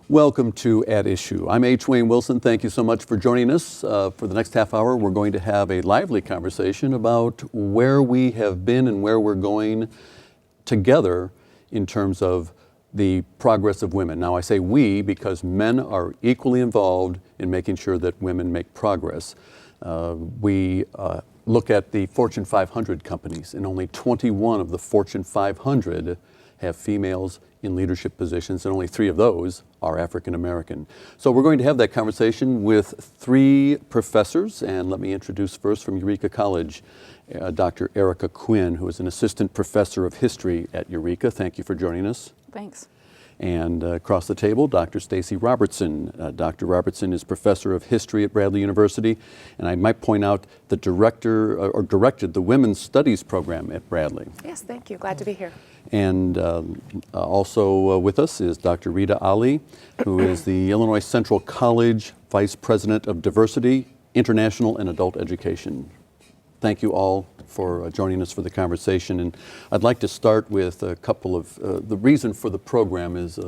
Welcome to At Issue. I'm H. Wayne Wilson. Thank you so much for joining us. For the next half hour, we're going to have a lively conversation about where we have been and where we're going together in terms of the progress of women. Now, I say we because men are equally involved in making sure that women make progress. We look at the Fortune 500 companies, and only 21 of the Fortune 500 have females in leadership positions, and only 3 of those are African American. So we're going to have that conversation with 3 professors, and let me introduce first from Eureka College, Dr. Erica Quinn, who is an assistant professor of history at Eureka. Thank you for joining us. Thanks. And across the table, Dr. Stacy Robertson. Dr. Robertson is professor of history at Bradley University, and I might point out the directed the Women's Studies program at Bradley. Yes, thank you. Glad to be here. And also with us is Dr. Rita Ali, who is the Illinois Central College Vice President of Diversity, International, and Adult Education. Thank you all for joining us for the conversation. And I'd like to start with a couple of, the reason for the program is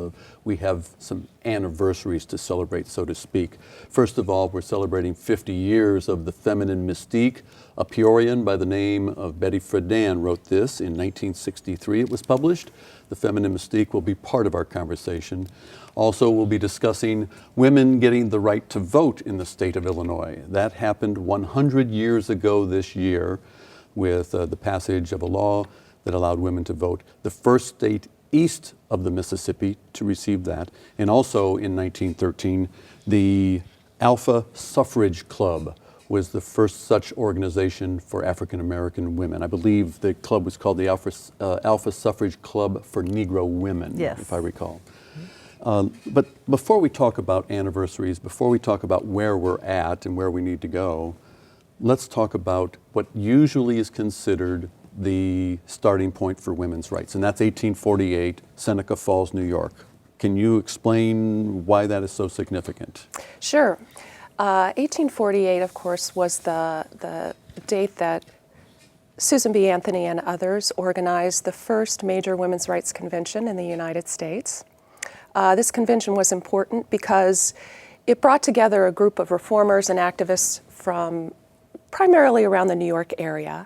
we have some anniversaries to celebrate, so to speak. First of all, we're celebrating 50 years of the Feminine Mystique. A Peorian by the name of Betty Friedan wrote this in 1963. It was published. The Feminine Mystique will be part of our conversation. Also, we'll be discussing women getting the right to vote in the state of Illinois. That happened 100 years ago this year with the passage of a law that allowed women to vote. The first state east of the Mississippi to receive that. And also in 1913, the Alpha Suffrage Club was the first such organization for African American women. I believe the club was called the Alpha Suffrage Club for Negro Women, yes, if I recall. But before we talk about anniversaries, before we talk about where we're at and where we need to go, let's talk about what usually is considered the starting point for women's rights, and that's 1848, Seneca Falls, New York. Can you explain why that is so significant? Sure. 1848, of course, was the date that Susan B. Anthony and others organized the first major women's rights convention in the United States. This convention was important because it brought together a group of reformers and activists from primarily around the New York area,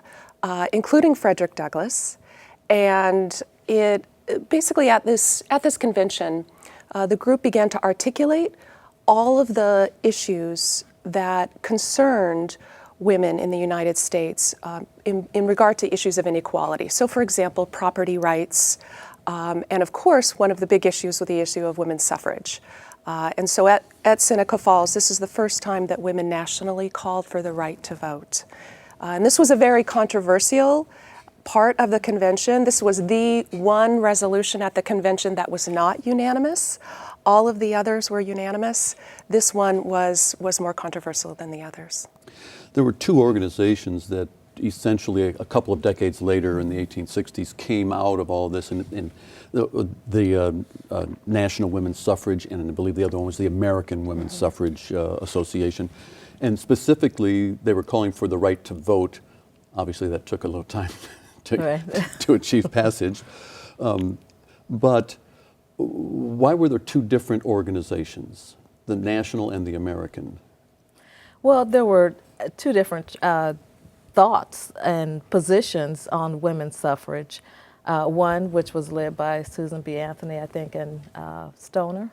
including Frederick Douglass. And it basically at this convention, the group began to articulate all of the issues that concerned women in the United States in regard to issues of inequality. So, for example, property rights, and of course, one of the big issues was the issue of women's suffrage. And so at Seneca Falls, this is the first time that women nationally called for the right to vote. And this was a very controversial part of the convention. This was the one resolution at the convention that was not unanimous. All of the others were unanimous. This one was more controversial than the others. There were 2 organizations that essentially a couple of decades later in the 1860s came out of all this, and the National Women's Suffrage, and I believe the other one was the American Women's Suffrage Association. And specifically, they were calling for the right to vote. Obviously, that took a little time to achieve passage. But why were there 2 different organizations, the National and the American? Well, there were 2 different thoughts and positions on women's suffrage. One, which was led by Susan B. Anthony, I think, and Stoner.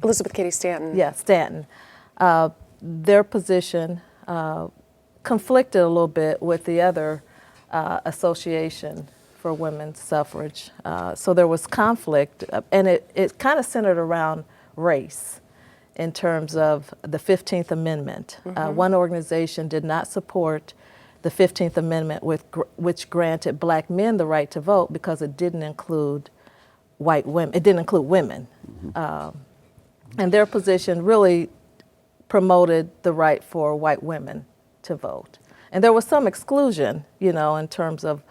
Elizabeth Cady Stanton. Yeah, Stanton. Their position conflicted a little bit with the other Association for Women's Suffrage. So there was conflict, and it kind of centered around race in terms of the 15th Amendment. One organization did not support the 15th Amendment, which granted black men the right to vote because it didn't include white women. It didn't include women. And their position really promoted the right for white women to vote. And there was some exclusion, you know, in terms of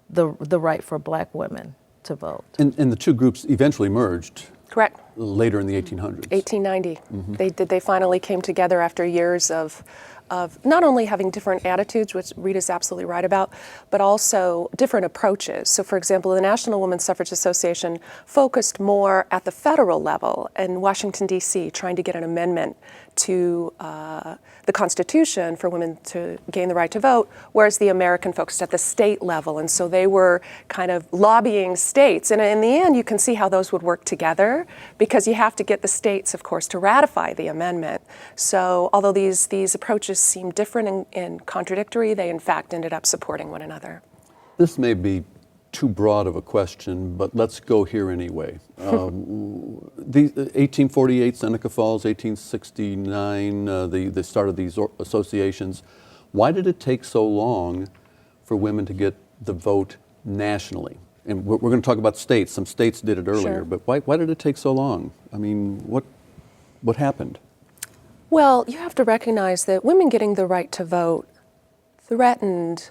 the right for black women to vote. And the 2 groups eventually merged. Correct. Later in the 1800s. 1890. They finally came together after years of of not only having different attitudes, which Rita's absolutely right about, but also different approaches. So for example, the National Women's Suffrage Association focused more at the federal level in Washington, D.C., trying to get an amendment to the Constitution for women to gain the right to vote, whereas the American focused at the state level. And so they were kind of lobbying states. And in the end, you can see how those would work together, because you have to get the states, of course, to ratify the amendment. So although these approaches seem different and contradictory, they in fact ended up supporting one another. This may be too broad of a question, but let's go here anyway. The 1848 Seneca Falls, 1869, the start of these associations. Why did it take so long for women to get the vote nationally? And we're going to talk about states. Some states did it earlier, Sure. but why did it take so long? I mean, what happened? Well, you have to recognize that women getting the right to vote threatened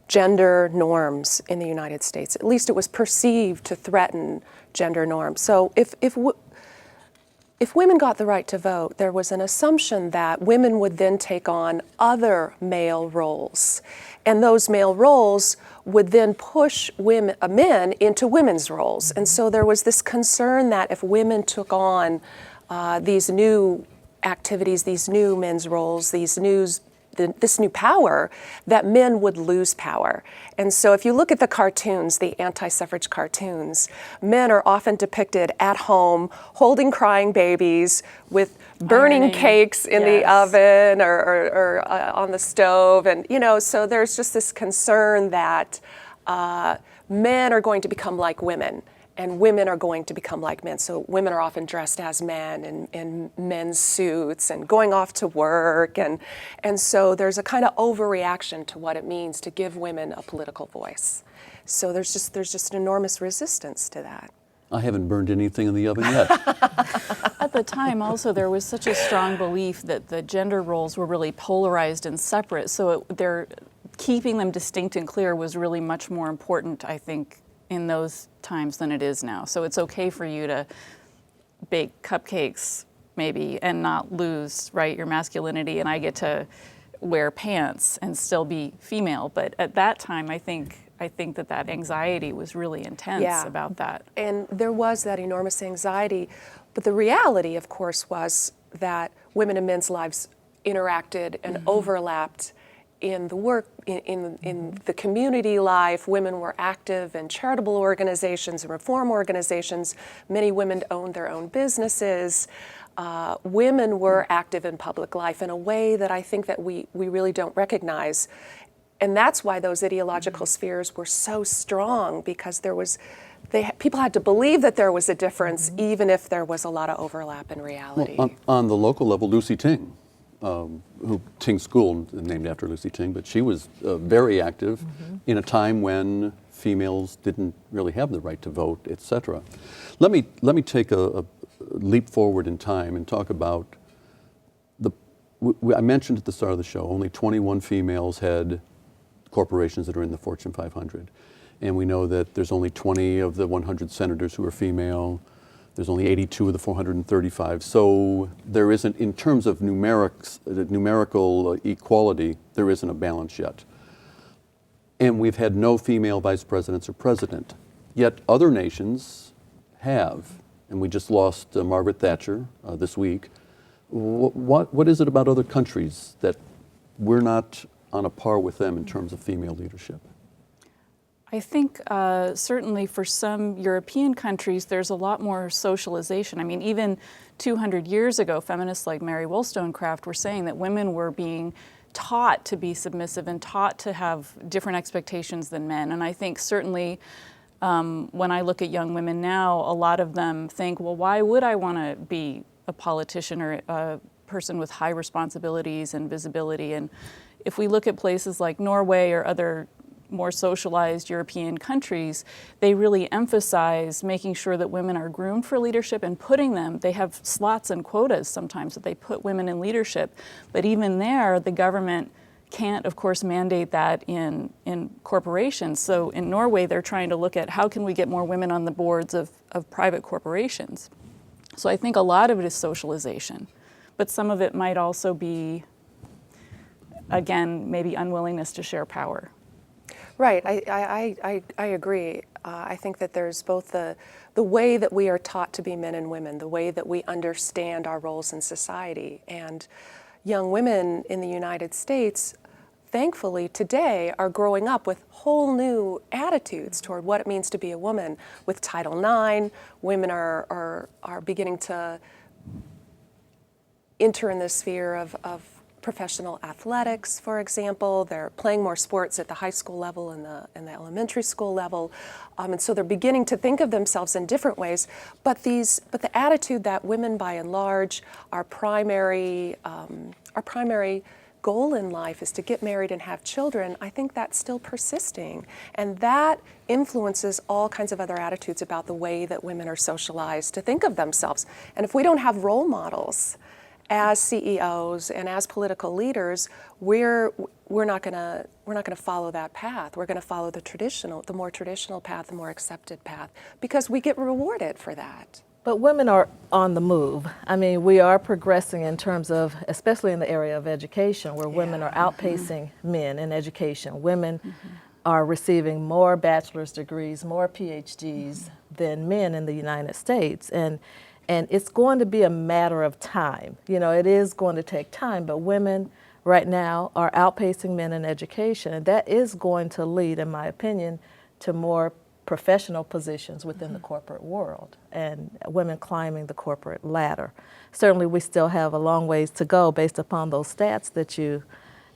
gender norms in the United States. At least it was perceived to threaten gender norms. So if women got the right to vote, there was an assumption that women would then take on other male roles. And those male roles would then push men into women's roles. And so there was this concern that if women took on these new activities, these new men's roles, this new power, that men would lose power. And so if you look at the cartoons, the anti-suffrage cartoons, men are often depicted at home holding crying babies with burning Ironing. cakes in the Yes. oven or on the stove. And, so there's just this concern that men are going to become like women, and women are going to become like men. So women are often dressed as men in men's suits and going off to work. And so there's a kind of overreaction to what it means to give women a political voice. So there's just an enormous resistance to that. I haven't burned anything in the oven yet. At the time also there was such a strong belief that the gender roles were really polarized and separate, so keeping them distinct and clear was really much more important, I think, in those times than it is now. So it's okay for you to bake cupcakes maybe and not lose, right, your masculinity, and I get to wear pants and still be female. But at that time, I think that anxiety was really intense about that. And there was that enormous anxiety. But the reality, of course, was that women and men's lives interacted and overlapped in the work, in the community life. Women were active in charitable organizations and reform organizations. Many women owned their own businesses. Women were active in public life in a way that I think that we really don't recognize. And that's why those ideological spheres were so strong, because people had to believe that there was a difference, even if there was a lot of overlap in reality. Well, on the local level, Lucy Ting, Ting School, named after Lucy Ting, but she was very active in a time when females didn't really have the right to vote, etc. Let me take a leap forward in time and talk about I mentioned at the start of the show, only 21 females had corporations that are in the Fortune 500. And we know that there's only 20 of the 100 senators who are female. There's only 82 of the 435. So there isn't, in terms of numerical equality, there isn't a balance yet. And we've had no female vice presidents or president. Yet other nations have. And we just lost Margaret Thatcher this week. What is it about other countries that we're not on a par with them in terms of female leadership? I think certainly for some European countries, there's a lot more socialization. I mean, even 200 years ago, feminists like Mary Wollstonecraft were saying that women were being taught to be submissive and taught to have different expectations than men. And I think certainly when I look at young women now, a lot of them think, well, why would I want to be a politician or a person with high responsibilities and visibility? And if we look at places like Norway or other more socialized European countries, they really emphasize making sure that women are groomed for leadership and putting them, they have slots and quotas sometimes that they put women in leadership. But even there, the government can't, of course, mandate that in corporations. So in Norway, they're trying to look at how can we get more women on the boards of private corporations. So I think a lot of it is socialization, but some of it might also be again, maybe unwillingness to share power. Right, I agree. I think that there's both the way that we are taught to be men and women, the way that we understand our roles in society. And young women in the United States, thankfully today, are growing up with whole new attitudes toward what it means to be a woman. With Title IX, women are beginning to enter in the sphere of professional athletics, for example. They're playing more sports at the high school level and the elementary school level. And so they're beginning to think of themselves in different ways. But the attitude that women, by and large, our primary goal in life is to get married and have children, I think that's still persisting. And that influences all kinds of other attitudes about the way that women are socialized to think of themselves. And if we don't have role models as CEOs and as political leaders, we're not going to follow that path. We're going to follow the more traditional path, the more accepted path, because we get rewarded for that. But women are on the move. I mean, we are progressing in terms of, especially in the area of education, where women are outpacing men in education. Women are receiving more bachelor's degrees, more PhDs than men in the United States. And it's going to be a matter of time. You know, it is going to take time, but women right now are outpacing men in education. And that is going to lead, in my opinion, to more professional positions within the corporate world and women climbing the corporate ladder. Certainly we still have a long ways to go based upon those stats that you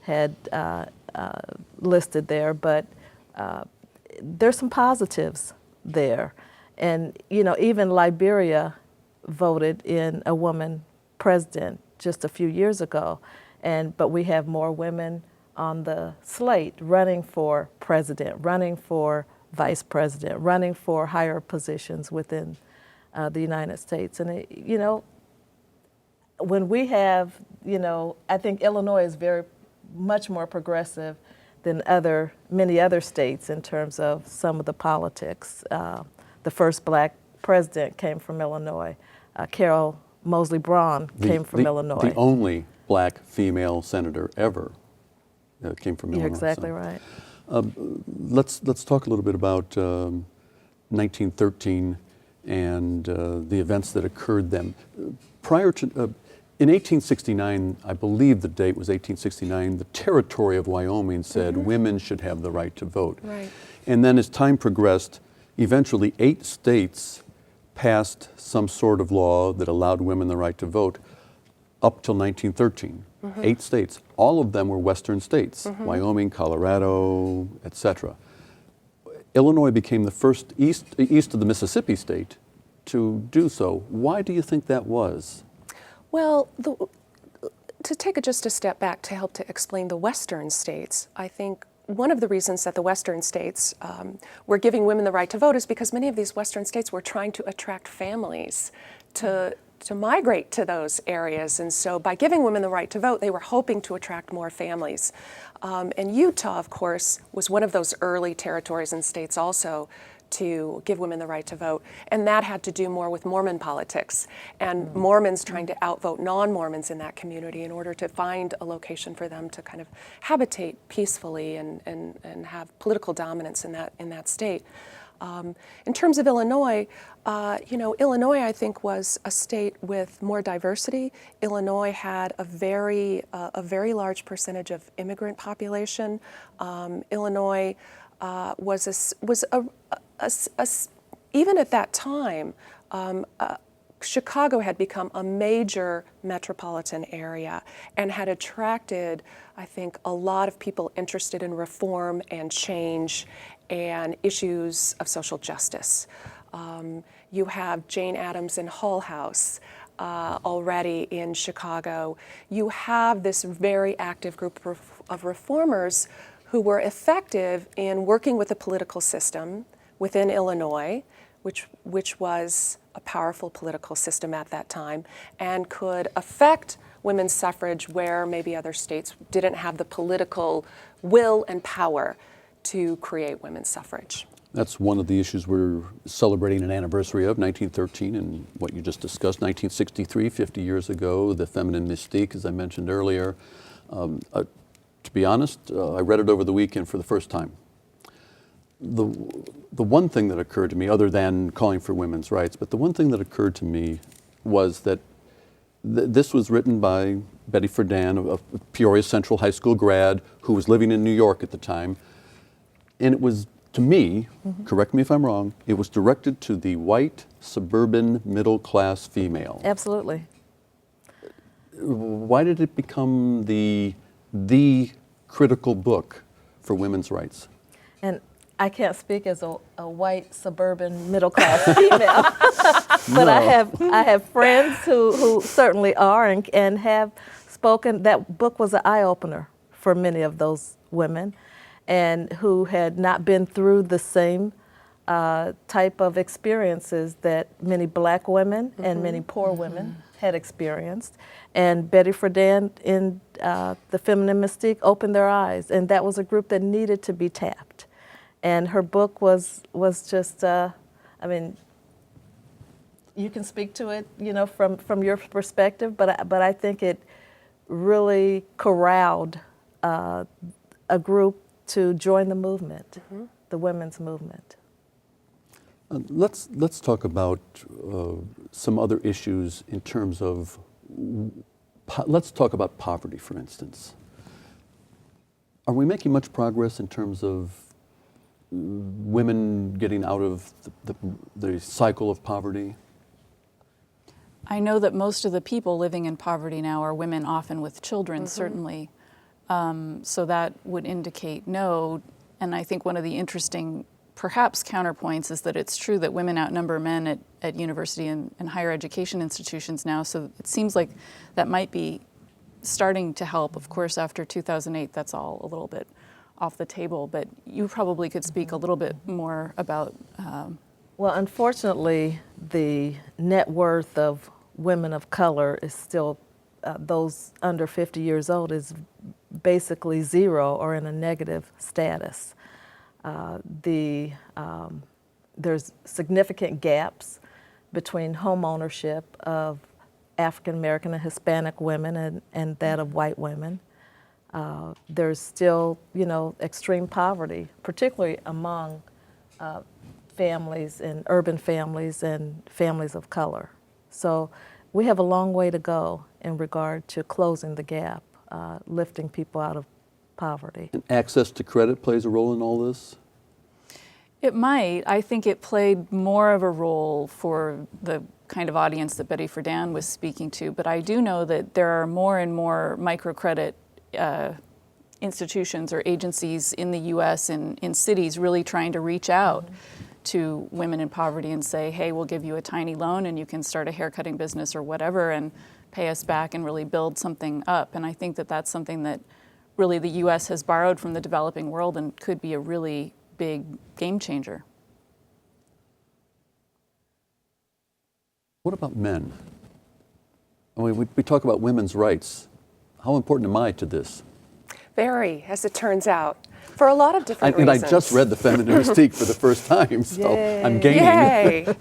had listed there, but there's some positives there. And you know, even Liberia voted in a woman president just a few years ago, but we have more women on the slate running for president, running for vice president, running for higher positions within the United States. And, you know, when we have, you know, I think Illinois is very much more progressive than many other states in terms of some of the politics. The first black president came from Illinois. Carol Moseley Braun came from Illinois. The only black female senator ever came from Illinois. You're exactly right. Let's talk a little bit about 1913 and the events that occurred then. Prior to, in 1869, I believe the date was 1869, the territory of Wyoming said women should have the right to vote. Right. And then as time progressed, eventually 8 states passed some sort of law that allowed women the right to vote up till 1913. 8 states. All of them were Western states, Wyoming, Colorado, etc. Illinois became the first east of the Mississippi state to do so. Why do you think that was? Well, to take just a step back to help to explain the Western states, I think one of the reasons that the Western states were giving women the right to vote is because many of these Western states were trying to attract families to migrate to those areas. And so by giving women the right to vote, they were hoping to attract more families. And Utah, of course, was one of those early territories and states also to give women the right to vote. And that had to do more with Mormon politics and Mormons trying to outvote non-Mormons in that community in order to find a location for them to kind of habitate peacefully and have political dominance in that state. In terms of Illinois, Illinois, I think, was a state with more diversity. Illinois had a very large percentage of immigrant population. Illinois was even at that time, Chicago had become a major metropolitan area and had attracted, I think, a lot of people interested in reform and change and issues of social justice. You have Jane Addams and Hull House already in Chicago. You have this very active group of reformers who were effective in working with the political system within Illinois, which was a powerful political system at that time, and could affect women's suffrage where maybe other states didn't have the political will and power to create women's suffrage. That's one of the issues we're celebrating an anniversary of, 1913, and what you just discussed, 1963, 50 years ago, the Feminine Mystique, as I mentioned earlier. to be honest, I read it over the weekend for the first time. The one thing that occurred to me, other than calling for women's rights, but the one thing that occurred to me was that this was written by Betty Friedan, a Peoria Central High School grad who was living in New York at the time. And it was, to me, correct me if I'm wrong, it was directed to the white, suburban, middle-class female. Absolutely. Why did it become the critical book for women's rights? And I can't speak as a white suburban middle class female, but I have friends who certainly are and have spoken. That book was an eye opener for many of those women, and who had not been through the same type of experiences that many black women and many poor women had experienced. And Betty Friedan in the Feminine Mystique opened their eyes, and that was a group that needed to be tapped. And her book was just, I mean, you can speak to it, you know, from your perspective, but I think it really corralled a group to join the movement, the women's movement. Let's talk about some other issues in terms of, let's talk about poverty, for instance. Are we making much progress in terms of women getting out of the cycle of poverty? I know that most of the people living in poverty now are women, often with children, certainly. So that would indicate no. And I think one of the interesting, perhaps, counterpoints is that it's true that women outnumber men at university and higher education institutions now. So it seems like that might be starting to help. Of course, after 2008, that's all a little bit off the table. But you probably could speak a little bit more about. Well, unfortunately, the net worth of women of color is still, those under 50 years old is basically zero or in a negative status. There's significant gaps between home ownership of African American and Hispanic women and that of white women. There's still, you know, extreme poverty, particularly among families and urban families and families of color. So we have a long way to go in regard to closing the gap, lifting people out of poverty. And access to credit plays a role in all this? It might. I think it played more of a role for the kind of audience that Betty Friedan was speaking to, but I do know that there are more and more microcredit institutions or agencies in the U.S. and in cities really trying to reach out to women in poverty and say, hey, we'll give you a tiny loan and you can start a haircutting business or whatever and pay us back and really build something up. And I think that that's something that really the U.S. has borrowed from the developing world and could be a really big game changer. What about men? I mean, we talk about women's rights. How important am I to this? Very, as it turns out, for a lot of different And reasons. I just read the Feminine Mystique for the first time, so I'm gaining. Yay!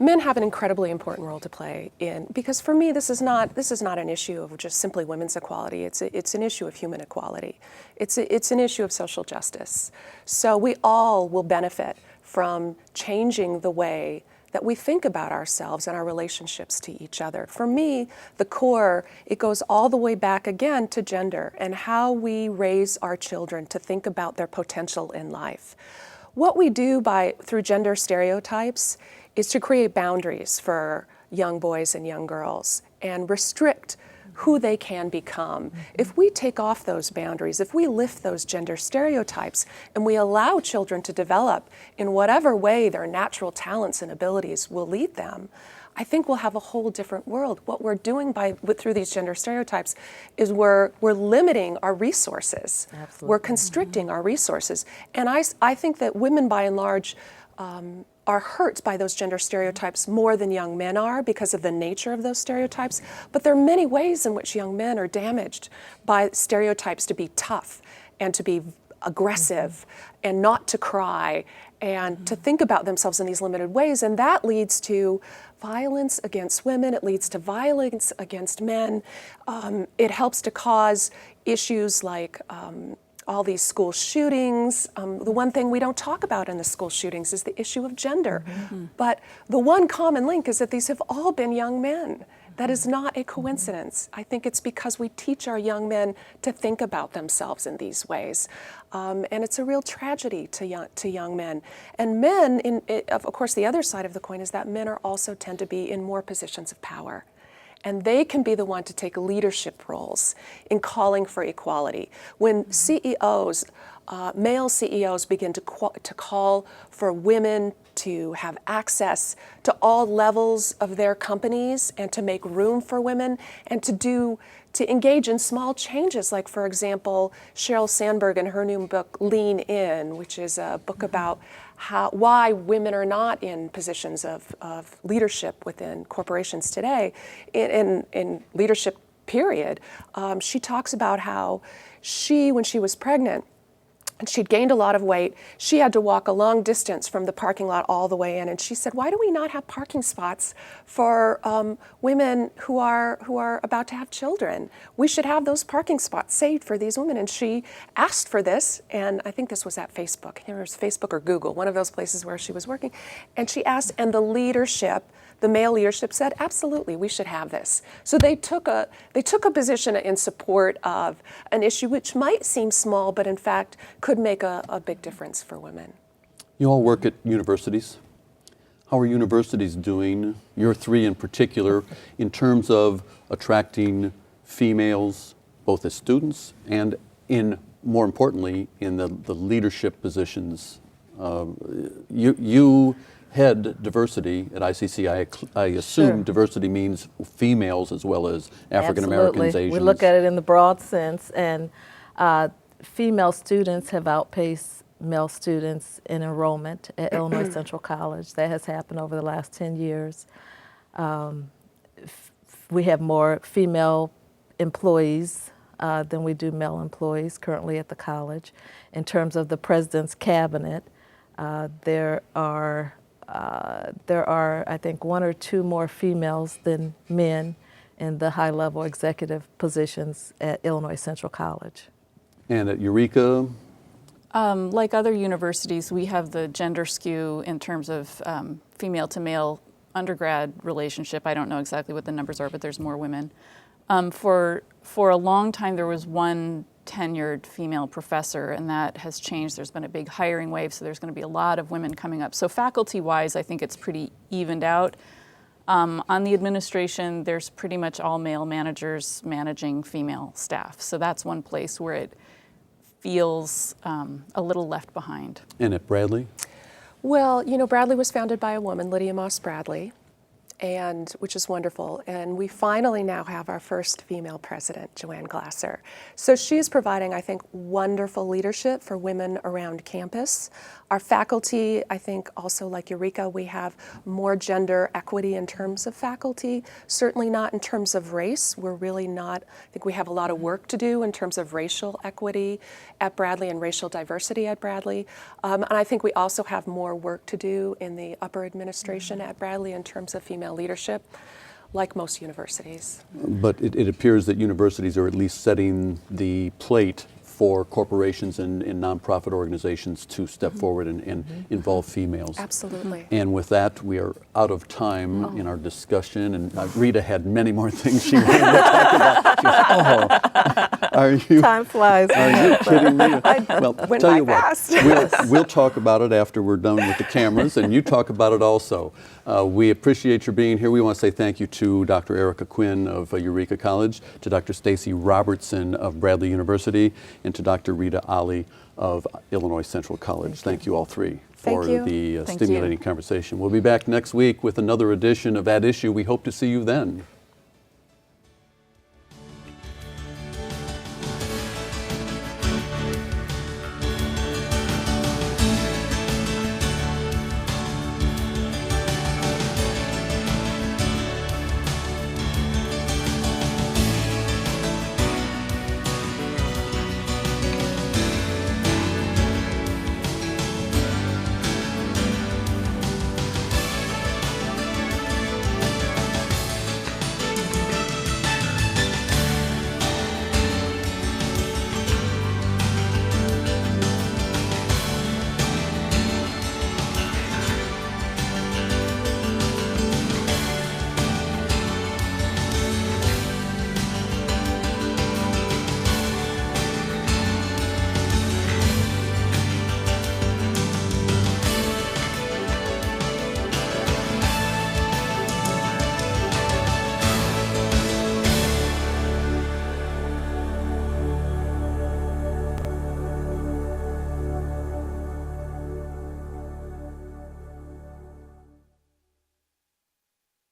Men have an incredibly important role to play in, because for me, this is not an issue of just simply women's equality. It's an issue of human equality. It's an issue of social justice. So we all will benefit from changing the way that we think about ourselves and our relationships to each other. For me, the core, it goes all the way back again to gender and how we raise our children to think about their potential in life. What we do through gender stereotypes is to create boundaries for young boys and young girls and restrict who they can become. If we take off those boundaries, if we lift those gender stereotypes and we allow children to develop in whatever way their natural talents and abilities will lead them, I think we'll have a whole different world. What we're doing through these gender stereotypes is we're limiting our resources. Absolutely. We're constricting our resources. And I think that women, by and large, are hurt by those gender stereotypes more than young men are because of the nature of those stereotypes. But there are many ways in which young men are damaged by stereotypes to be tough and to be aggressive and not to cry and to think about themselves in these limited ways. And that leads to violence against women, it leads to violence against men. It helps to cause issues like all these school shootings. The one thing we don't talk about in the school shootings is the issue of gender. But the one common link is that these have all been young men. That is not a coincidence. I think it's because we teach our young men to think about themselves in these ways. And it's a real tragedy to young men. And men, of course, the other side of the coin is that men are also tend to be in more positions of power. And they can be the one to take leadership roles in calling for equality. When CEOs, male CEOs begin to call for women to have access to all levels of their companies and to make room for women and to engage in small changes, like, for example, Sheryl Sandberg in her new book, Lean In, which is a book about why women are not in positions of leadership within corporations today, in leadership period. She talks about how when she was pregnant, and she'd gained a lot of weight, she had to walk a long distance from the parking lot all the way in. And she said, why do we not have parking spots for women who are about to have children? We should have those parking spots saved for these women. And she asked for this, and I think this was at Facebook. I can't remember if it was Facebook or Google, one of those places where she was working. And she asked, and the male leadership said, absolutely, we should have this. So they took a position in support of an issue which might seem small, but in fact could make a big difference for women. You all work at universities. How are universities doing, your three in particular, in terms of attracting females, both as students and more importantly, in the leadership positions? You head diversity at ICC. I assume Sure. diversity means females as well as African Americans, Absolutely. Asians. We look at it in the broad sense, and female students have outpaced male students in enrollment at Illinois Central College. That has happened over the last 10 years. We have more female employees than we do male employees currently at the college. In terms of the president's cabinet, there are, I think, one or two more females than men in the high-level executive positions at Illinois Central College. And at Eureka? Like other universities, we have the gender skew in terms of female to male undergrad relationship. I don't know exactly what the numbers are, but there's more women. For a long time, there was one tenured female professor, and that has changed. There's been a big hiring wave, so there's going to be a lot of women coming up. So faculty-wise, I think it's pretty evened out. On the administration, there's pretty much all male managers managing female staff. So that's one place where it feels a little left behind. And at Bradley? Well, you know, Bradley was founded by a woman, Lydia Moss Bradley, and which is wonderful. And we finally now have our first female president, Joanne Glasser. So she's providing, I think, wonderful leadership for women around campus. Our faculty, I think also like Eureka, we have more gender equity in terms of faculty, certainly not in terms of race. We're really not, I think we have a lot of work to do in terms of racial equity at Bradley and racial diversity at Bradley. And I think we also have more work to do in the upper administration at Bradley in terms of female leadership, like most universities. But it appears that universities are at least setting the plate for corporations and nonprofit organizations to step forward and involve females. Absolutely. And with that, we are out of time in our discussion. And Rita had many more things she wanted to talk about. Are you? Time flies. Are you kidding me? Well, went tell by you what, fast. we'll talk about it after we're done with the cameras, and you talk about it also. We appreciate your being here. We want to say thank you to Dr. Erica Quinn of Eureka College, to Dr. Stacy Robertson of Bradley University, and to Dr. Rita Ali of Illinois Central College. Thank you all three for the Thank stimulating you. conversation. We'll be back next week with another edition of At Issue. We hope to see you then.